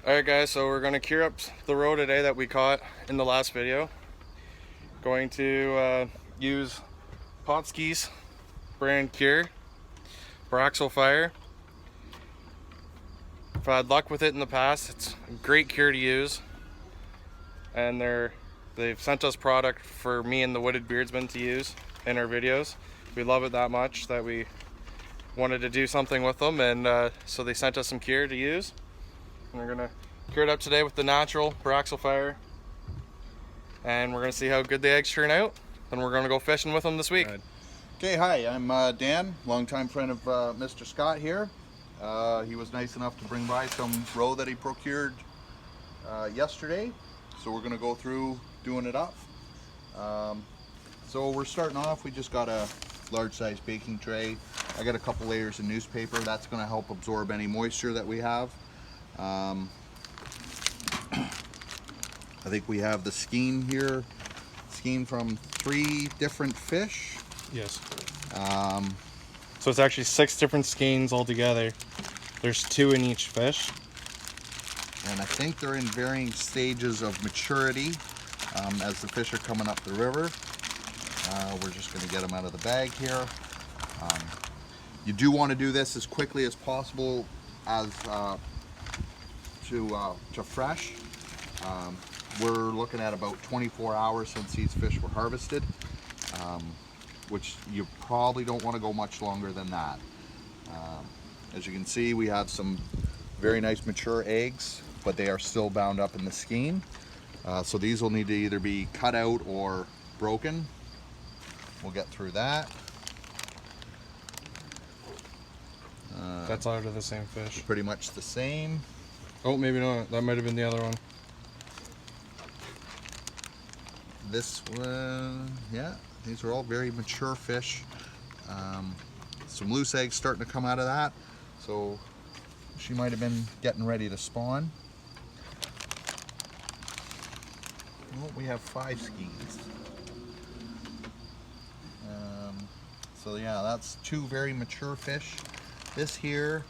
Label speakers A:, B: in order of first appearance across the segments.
A: Alright guys, so we're going to cure up the roe today that we caught in the last video. Going to use Pautzke's brand cure, borx fire. I've had luck with it in the past. It's a great cure to use. And they've sent us product for me and the Wooded Beardsman to use in our videos. We love it that much that we wanted to do something with them, and so they sent us some cure to use. And we're gonna cure it up today with the natural borx fire, and we're gonna see how good the eggs turn out. And we're gonna go fishing with them this week.
B: Okay, hi, I'm Dan, longtime friend of Mr. Scott here. He was nice enough to bring by some roe that he procured yesterday, so we're gonna go through doing it up. So we're starting off. We just got a large size baking tray. I got a couple layers of newspaper. That's going to help absorb any moisture that we have. I think we have the skein here, skein from 3 different fish.
A: Yes. So it's actually 6 different skeins altogether. There's 2 in each fish.
B: And I think they're in varying stages of maturity as the fish are coming up the river. We're just going to get them out of the bag here. You do want to do this as quickly as possible as to fresh. We're looking at about 24 hours since these fish were harvested, which you probably don't want to go much longer than that. As you can see, we have some very nice mature eggs, but they are still bound up in the skein. So these will need to either be cut out or broken. We'll get through that.
A: That's out of the same fish.
B: Pretty much the same.
A: Oh, maybe not. That might have been the other one.
B: This one, yeah, these are all very mature fish. Some loose eggs starting to come out of that. So she might have been getting ready to spawn. Well, we have 5 skeins. So yeah, that's 2 very mature fish. This here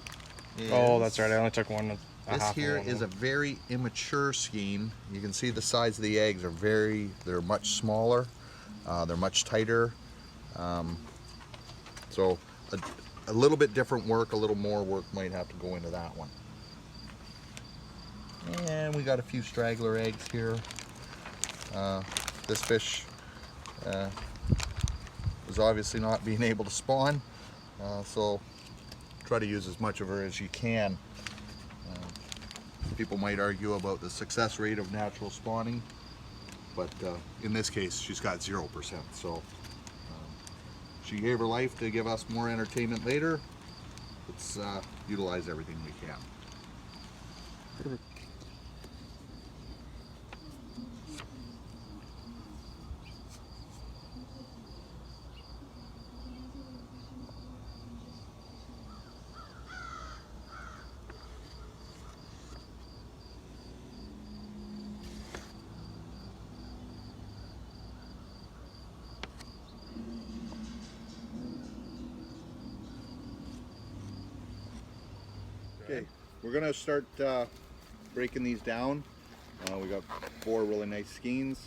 B: is...
A: Oh, that's right. I only took one.
B: This here is a very immature skein. You can see the size of the eggs are they're much smaller. They're much tighter. So a little bit different work, a little more work might have to go into that one. And we got a few straggler eggs here. This fish was obviously not being able to spawn, so try to use as much of her as you can. People might argue about the success rate of natural spawning, but in this case she's got 0%, so she gave her life to give us more entertainment later. Let's utilize everything we can.
A: Perfect.
B: Okay, we're gonna start breaking these down. We got 4 really nice skeins.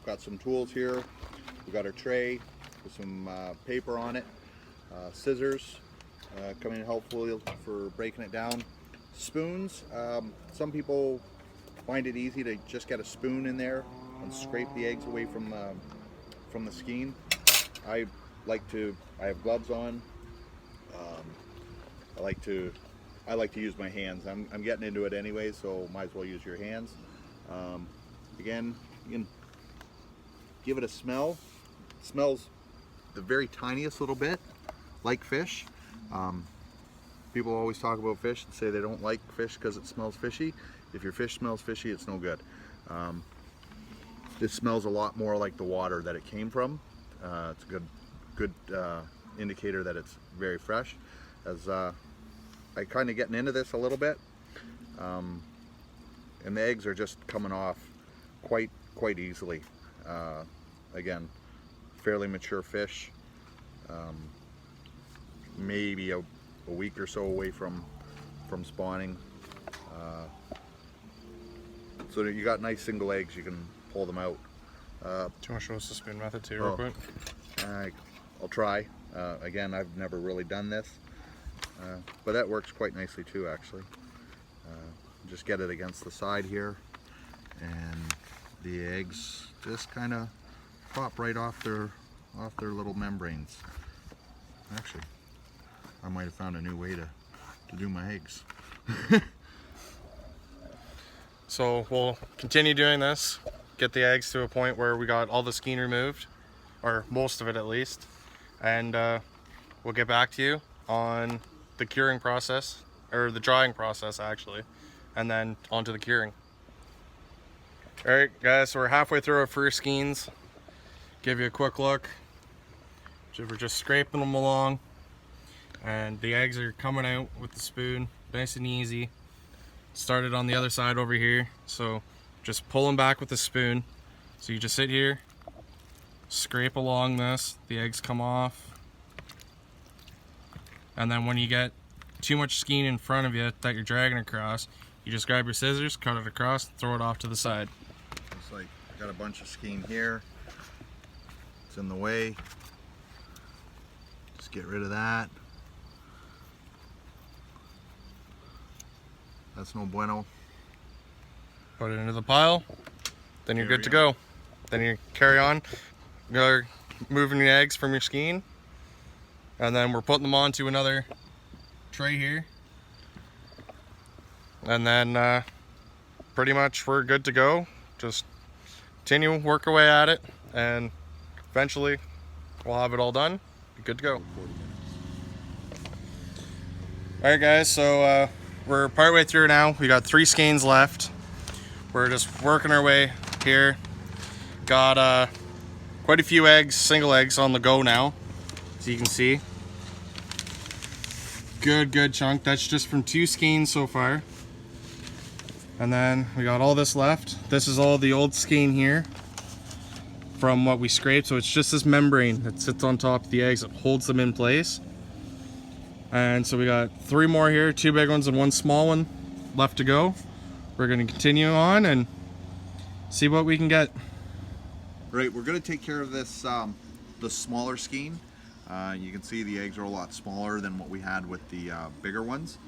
B: Got some tools here. We got our tray with some paper on it, scissors coming in helpful for breaking it down. Spoons. Some people find it easy to just get a spoon in there and scrape the eggs away from the skein. I have gloves on. I like to use my hands. I'm getting into it anyway, so might as well use your hands. Again, you can give it a smell. It smells the very tiniest little bit like fish. People always talk about fish and say they don't like fish because it smells fishy. If your fish smells fishy, it's no good. This smells a lot more like the water that it came from. It's a good indicator that it's very fresh. As I kind of getting into this a little bit, and the eggs are just coming off quite easily. Again, fairly mature fish, maybe a week or so away from spawning. So that you got nice single eggs, you can pull them out.
A: Do you want to show us the spoon method too, real quick?
B: I'll try. Again, I've never really done this, but that works quite nicely too, actually. Just get it against the side here, and the eggs just kind of pop right off their little membranes. Actually, I might have found a new way to do my eggs.
A: So we'll continue doing this, get the eggs to a point where we got all the skein removed, or most of it at least, and we'll get back to you on the curing process, or the drying process actually, and then onto the curing. Alright guys, so we're halfway through our first skeins. Give you a quick look. So we're just scraping them along, and the eggs are coming out with the spoon, nice and easy. Started on the other side over here, so just pull them back with the spoon. So you just sit here, scrape along this, the eggs come off, and then when you get too much skein in front of you that you're dragging across, you just grab your scissors, cut it across, throw it off to the side.
B: It's like I got a bunch of skein here. It's in the way. Just get rid of that. That's no bueno.
A: Put it into the pile, then you're good to go. Then you carry on. You're moving the eggs from your skein, and then we're putting them onto another tray here. And then pretty much we're good to go. Just continue, work away at it, and eventually we'll have it all done. Be good to go. Alright guys, so we're partway through now. We got 3 skeins left. We're just working our way here. Got quite a few eggs, single eggs on the go now, as you can see. Good chunk. That's just from 2 skeins so far. And then we got all this left. This is all the old skein here from what we scraped. So it's just this membrane that sits on top of the eggs that holds them in place. And so we got 3 more here, 2 big ones and 1 small one left to go. We're gonna continue on and see what we can get.
B: Right, we're gonna take care of this, the smaller skein. You can see the eggs are a lot smaller than what we had with the bigger ones.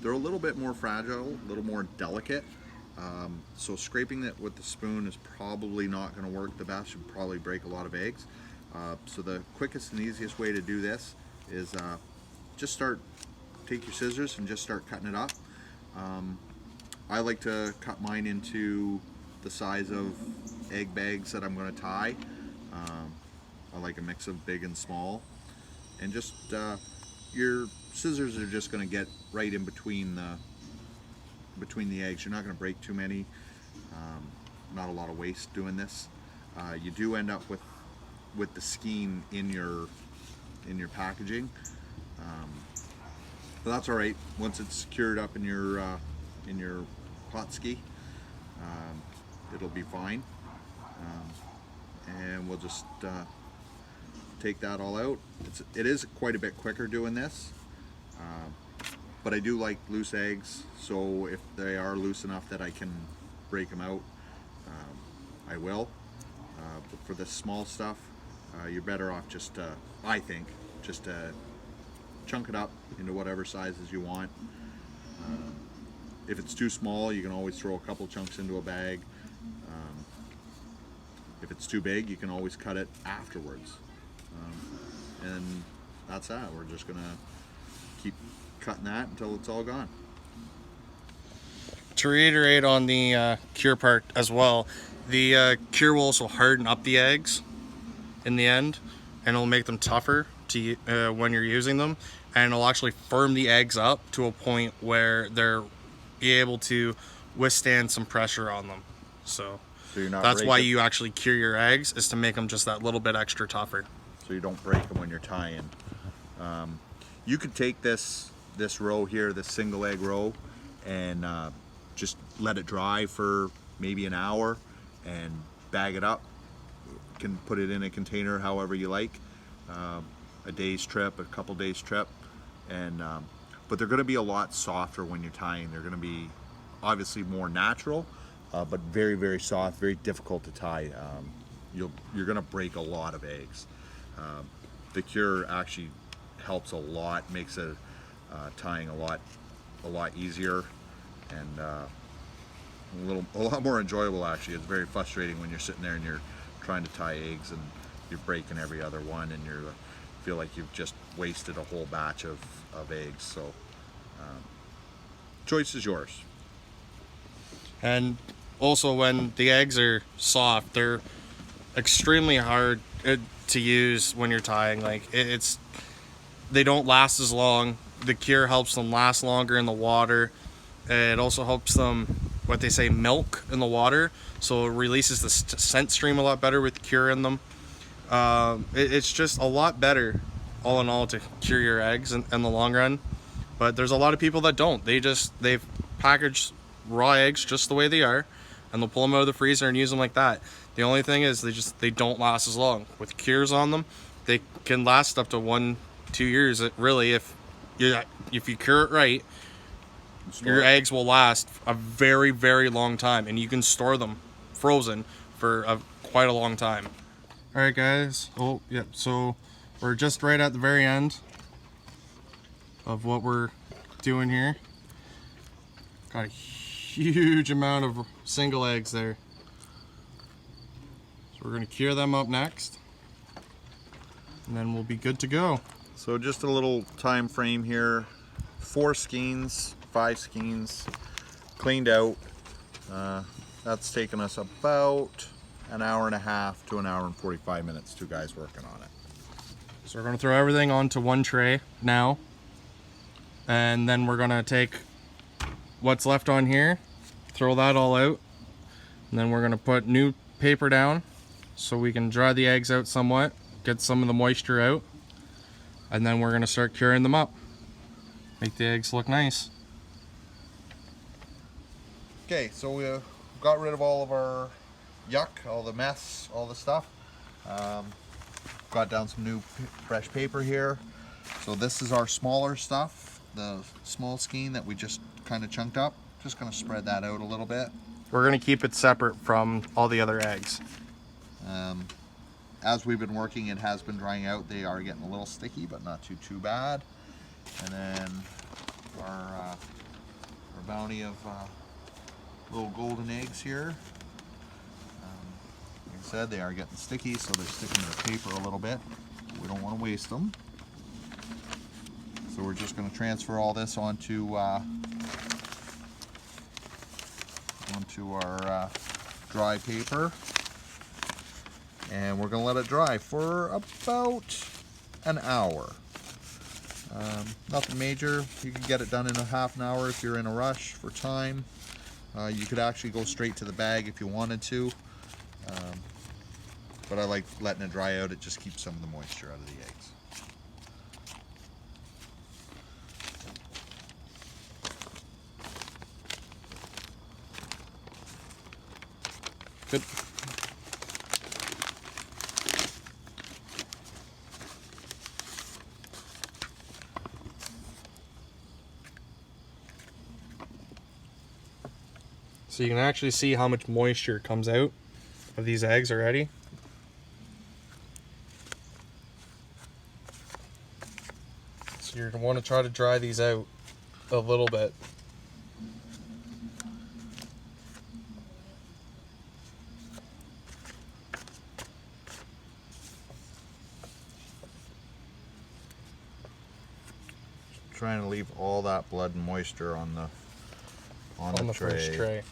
B: They're a little bit more fragile, a little more delicate. So scraping it with the spoon is probably not gonna work the best. You'll probably break a lot of eggs. So the quickest and easiest way to do this is just take your scissors and just start cutting it up. I like to cut mine into the size of egg bags that I'm going to tie. I like a mix of big and small, and just your scissors are just going to get right in between the eggs. You're not going to break too many. Not a lot of waste doing this. You do end up with the skein in your packaging. But that's all right. Once it's cured up in your pautzke, it'll be fine. And we'll just take that all out. It is quite a bit quicker doing this, but I do like loose eggs. So if they are loose enough that I can break them out, I will. But for the small stuff, you're better off just, I think, just chunk it up into whatever sizes you want. If it's too small, you can always throw a couple chunks into a bag. If it's too big, you can always cut it afterwards. And that's that. We're just gonna keep cutting that until it's all gone.
A: To reiterate on the cure part as well, the cure will also harden up the eggs in the end, and it'll make them tougher to when you're using them, and it'll actually firm the eggs up to a point where they're able to withstand some pressure on them. So
B: you're not
A: that's why you actually cure your eggs, is to make them just that little bit extra tougher.
B: So you don't break them when you're tying. You could take this roe here, this single egg roe, and just let it dry for maybe an hour and bag it up. You can put it in a container however you like. A day's trip, a couple days trip, and but they're going to be a lot softer when you're tying. They're going to be obviously more natural, but very, very soft, very difficult to tie. You're gonna break a lot of eggs. The Cure actually helps a lot, makes it tying a lot easier, and a lot more enjoyable actually. It's very frustrating when you're sitting there and you're trying to tie eggs and you're breaking every other one, and you feel like you've just wasted a whole batch of eggs. So choice is yours.
A: And also, when the eggs are soft, they're extremely hard to use when you're tying. Like they don't last as long. The Cure helps them last longer in the water. It also helps them, what they say, milk in the water, so it releases the scent stream a lot better with Cure in them. It's just a lot better, all in all, to cure your eggs in the long run. But there's a lot of people that don't. They've packaged raw eggs just the way they are, and they'll pull them out of the freezer and use them like that. The only thing is they don't last as long. With Cures on them, they can last up to 1-2 years. Really, if you cure it right, your eggs will last a very, very long time, and you can store them frozen for quite a long time. All right, guys. Oh, yep. So we're just right at the very end of what we're doing here. Got a huge amount of single eggs there. So we're going to cure them up next, and then we'll be good to go.
B: So just a little time frame here. 4 skeins, 5 skeins, cleaned out. That's taken us about an hour and a half to an hour and 45 minutes, 2 guys working on it.
A: So we're going to throw everything onto one tray now, and then we're going to take what's left on here, throw that all out, and then we're going to put new paper down so we can dry the eggs out somewhat, get some of the moisture out, and then we're going to start curing them up. Make the eggs look nice.
B: Okay, so we got rid of all of our yuck, all the mess, all the stuff. Got down some new fresh paper here. So this is our smaller stuff, the small skein that we just kind of chunked up. Just going to spread that out a little bit.
A: We're going to keep it separate from all the other eggs.
B: As we've been working, it has been drying out. They are getting a little sticky, but not too bad. And then our bounty of little golden eggs here. Like I said, they are getting sticky, so they're sticking to the paper a little bit. We don't want to waste them. So we're just going to transfer all this onto our dry paper. And we're going to let it dry for about an hour. Nothing major. You can get it done in a half an hour if you're in a rush for time. You could actually go straight to the bag if you wanted to. But I like letting it dry out. It just keeps some of the moisture out of the eggs.
A: Good. So you can actually see how much moisture comes out of these eggs already. So you're going to want to try to dry these out a little bit.
B: Trying to leave all that blood and moisture on the tray.
A: First tray.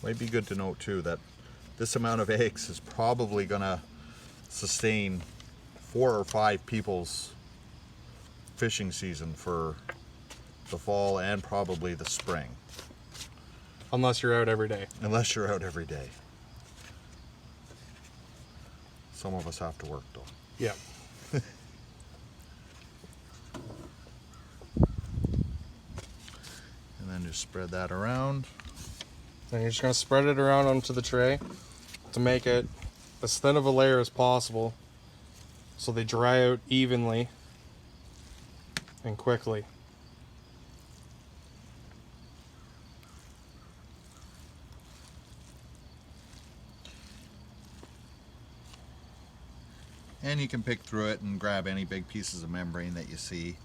B: Might be good to note too that this amount of eggs is probably gonna sustain 4 or 5 people's fishing season for the fall and probably the spring.
A: Unless you're out every day.
B: Unless you're out every day. Some of us have to work though.
A: Yeah.
B: And then just spread that around.
A: Then you're just going to spread it around onto the tray to make it as thin of a layer as possible. so they dry out evenly and quickly.
B: And you can pick through it and grab any big pieces of membrane that you see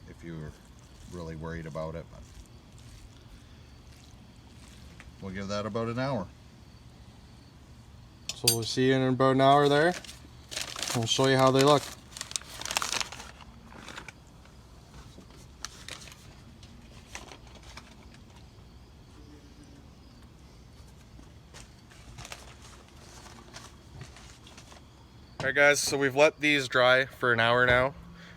B: if you're really worried about it. But we'll give that about an hour.
A: So we'll see you in about an hour there. I'll show you how they look. Alright guys, so we've let these dry for an hour now.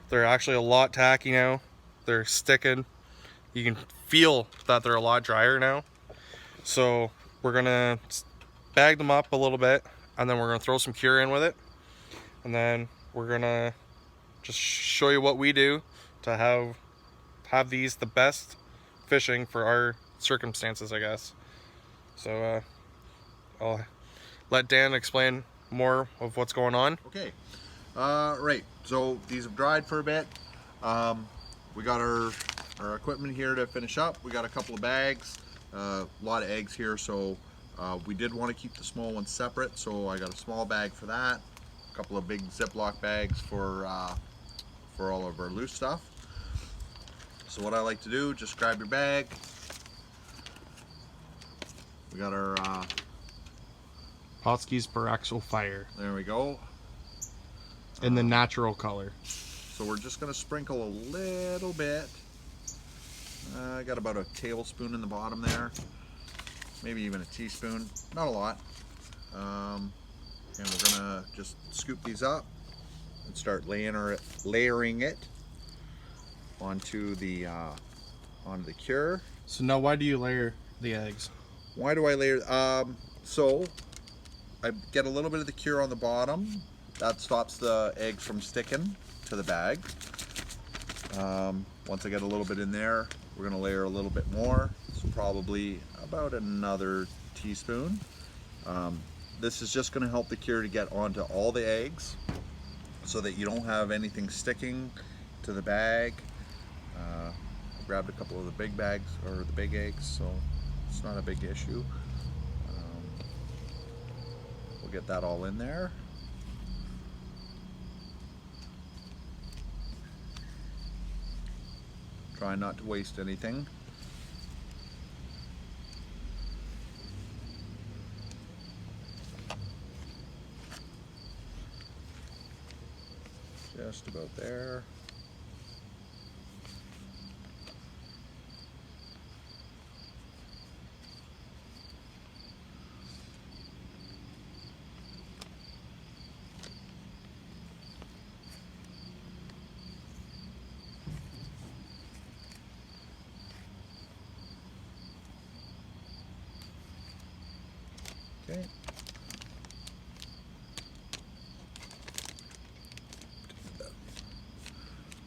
A: They're actually a lot tacky now. They're sticking. You can feel that they're a lot drier now. So we're gonna bag them up a little bit, and then we're gonna throw some cure in with it. And then we're gonna just show you what we do to have these the best fishing for our circumstances, I guess. So I'll let Dan explain more of what's going on.
B: Okay, right, so these have dried for a bit. We got our equipment here to finish up. We got a couple of bags, a lot of eggs here, so we did want to keep the small ones separate, so I got a small bag for that, a couple of big Ziploc bags for all of our loose stuff. So what I like to do, just grab your bag. We got our
A: Pautzke's borx fire.
B: there we go.
A: In the natural color.
B: So we're just going to sprinkle a little bit. I got about a tablespoon in the bottom there, maybe even a teaspoon, not a lot. And we're gonna just scoop these up and start layering it onto the cure.
A: So now why do you layer the eggs?
B: Why do I layer? So I get a little bit of the cure on the bottom. That stops the eggs from sticking to the bag. Once I get a little bit in there, we're gonna layer a little bit more. So probably about another teaspoon. This is just gonna help the cure to get onto all the eggs so that you don't have anything sticking to the bag. I grabbed a couple of the big bags, or the big eggs, so it's not a big issue. We'll get that all in there. Try not to waste anything. Just about there. Okay.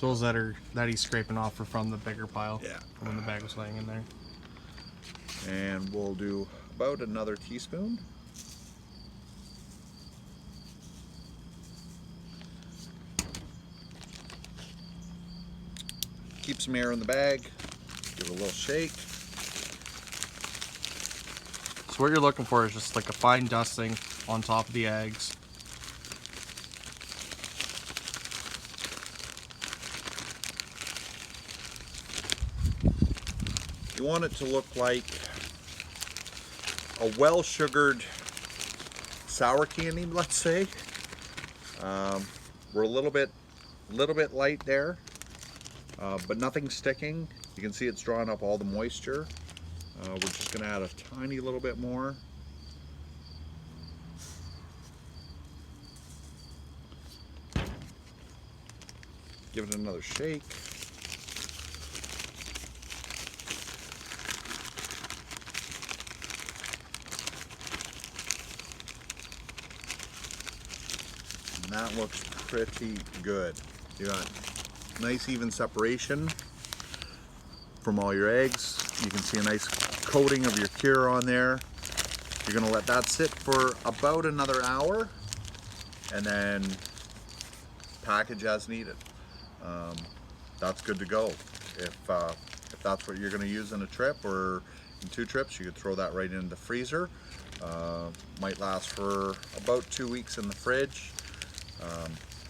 A: Those that he's scraping off are from the bigger pile.
B: Yeah.
A: From when the bag was laying in there.
B: And we'll do about another teaspoon. Keep some air in the bag. Give it a little shake.
A: So what you're looking for is just like a fine dusting on top of the eggs.
B: You want it to look like a well-sugared sour candy, let's say. We're a little bit light there, but nothing sticking. You can see it's drawing up all the moisture. We're just going to add a tiny little bit more. Give it another shake. And that looks pretty good. You got nice even separation from all your eggs. You can see a nice coating of your cure on there. You're gonna let that sit for about another hour, and then package as needed. That's good to go. If that's what you're going to use in a trip or in 2 trips, you could throw that right in the freezer. Might last for about 2 weeks in the fridge,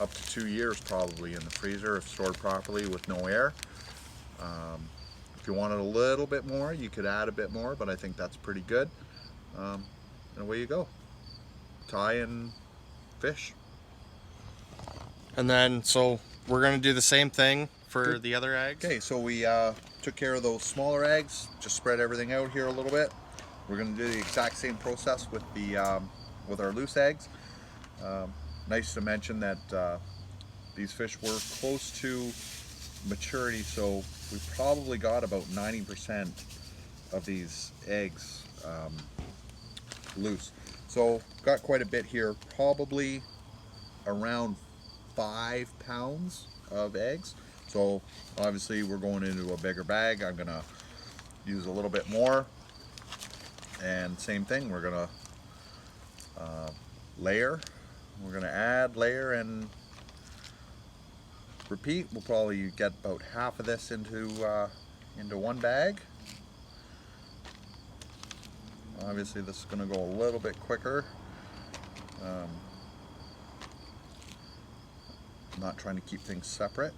B: up to 2 years probably in the freezer if stored properly with no air. If you wanted a little bit more, you could add a bit more, but I think that's pretty good. And away you go. Tie and fish.
A: And then, so we're going to do the same thing for the other eggs.
B: Okay, so we took care of those smaller eggs. Just spread everything out here a little bit. We're going to do the exact same process with the with our loose eggs. Nice to mention that these fish were close to maturity, so we probably got about 90% of these eggs loose. So got quite a bit here, probably around 5 pounds of eggs. So obviously we're going into a bigger bag. I'm gonna use a little bit more, and same thing, we're gonna layer. We're gonna add, layer, and repeat. We'll probably get about half of this into one bag. Obviously this is going to go a little bit quicker. I'm not trying to keep things separate.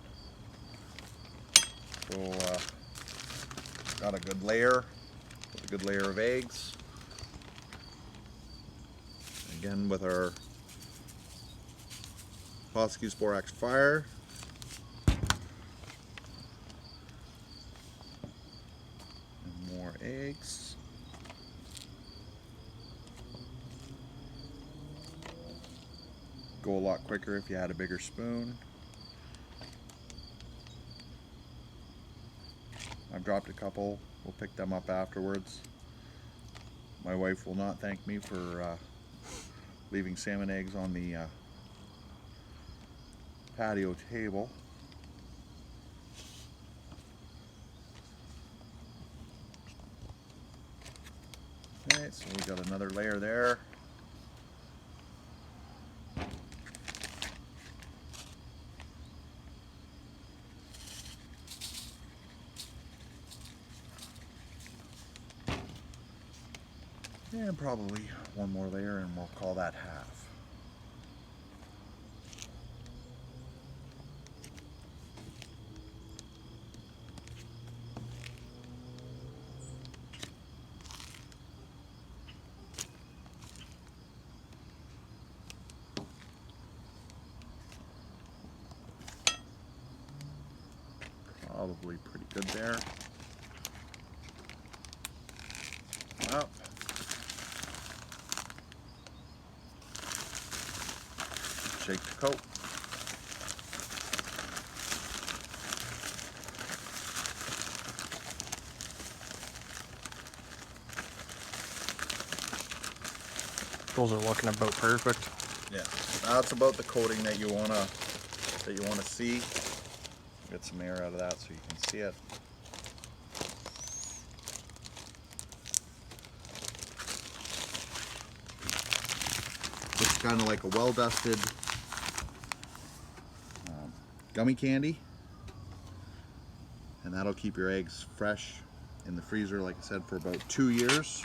B: So got a good layer of eggs. Again with our pautzke borx fire. And more eggs. Go a lot quicker if you had a bigger spoon. I've dropped a couple. We'll pick them up afterwards. My wife will not thank me for leaving salmon eggs on the patio table. Okay, so we got another layer there. And probably one more layer and we'll call that half. Probably pretty good there. Up. Shake the coat.
A: Those are looking about perfect.
B: Yeah, that's about the coating that you wanna see. Get some air out of that so you can see it. It's kind of like a well-dusted gummy candy, and that'll keep your eggs fresh in the freezer, like I said, for about 2 years.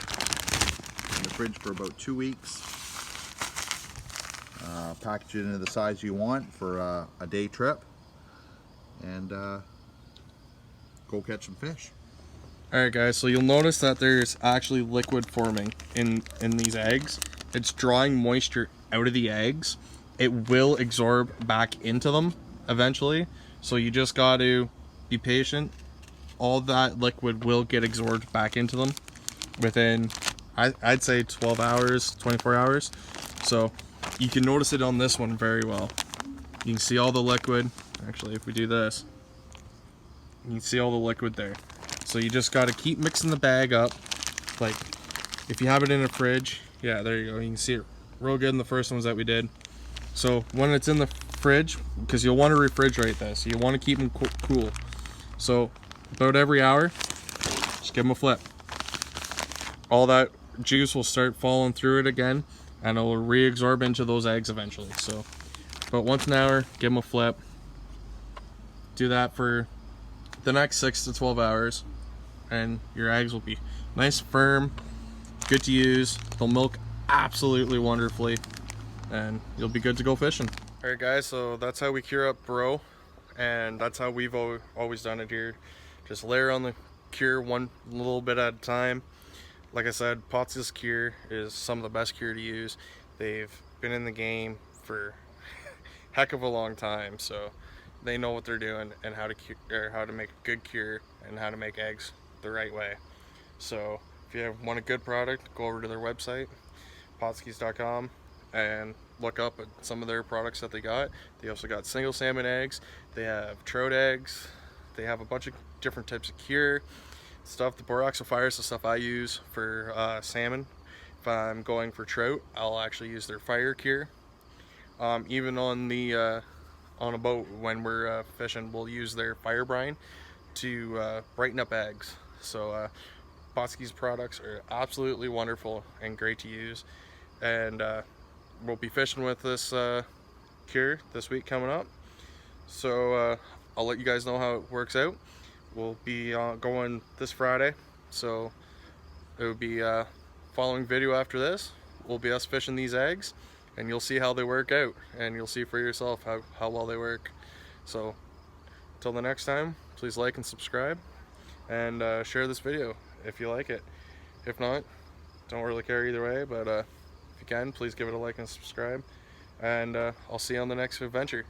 B: In the fridge for about 2 weeks. Package it into the size you want for a day trip, and go catch some fish.
A: Alright guys, so you'll notice that there's actually liquid forming in these eggs. It's drawing moisture out of the eggs. It will absorb back into them eventually, so you just got to be patient. All that liquid will get absorbed back into them within, I'd say 12 hours, 24 hours. So you can notice it on this one very well. You can see all the liquid. Actually, if we do this, you can see all the liquid there. So you just got to keep mixing the bag up. Like if you have it in a fridge, yeah, there you go. You can see it real good in the first ones that we did. So when it's in the fridge, because you'll want to refrigerate this, you want to keep them cool. So about every hour, just give them a flip. All that juice will start falling through it again, and it will reabsorb into those eggs eventually. So But once an hour, give them a flip. Do that for the next 6 to 12 hours, and your eggs will be nice, firm, good to use. They'll milk absolutely wonderfully, and you'll be good to go fishing. All right, guys, so that's how we cure up roe, and that's how we've always done it here. Just layer on the cure one little bit at a time. Like I said, pautzke cure is some of the best cure to use. They've been in the game for heck of a long time, so they know what they're doing and how to cure, or how to make a good cure and how to make eggs the right way. So if you want a good product, go over to their website, pautzkes.com, and look up at some of their products that they got. They also got single salmon eggs, they have trout eggs, they have a bunch of different types of cure stuff. The borx is the stuff I use for salmon. If I'm going for trout, I'll actually use their fire cure. Even on the on a boat when we're fishing, we'll use their fire brine to brighten up eggs. So pautzke's products are absolutely wonderful and great to use, and we'll be fishing with this cure this week coming up, so I'll let you guys know how it works out. We'll be going this Friday, so it will be following video after this will be us fishing these eggs, and you'll see how they work out, and you'll see for yourself how well they work. So until the next time, please like and subscribe, and share this video if you like it. If not, don't really care either way, but if you can, please give it a like and subscribe, and I'll see you on the next adventure.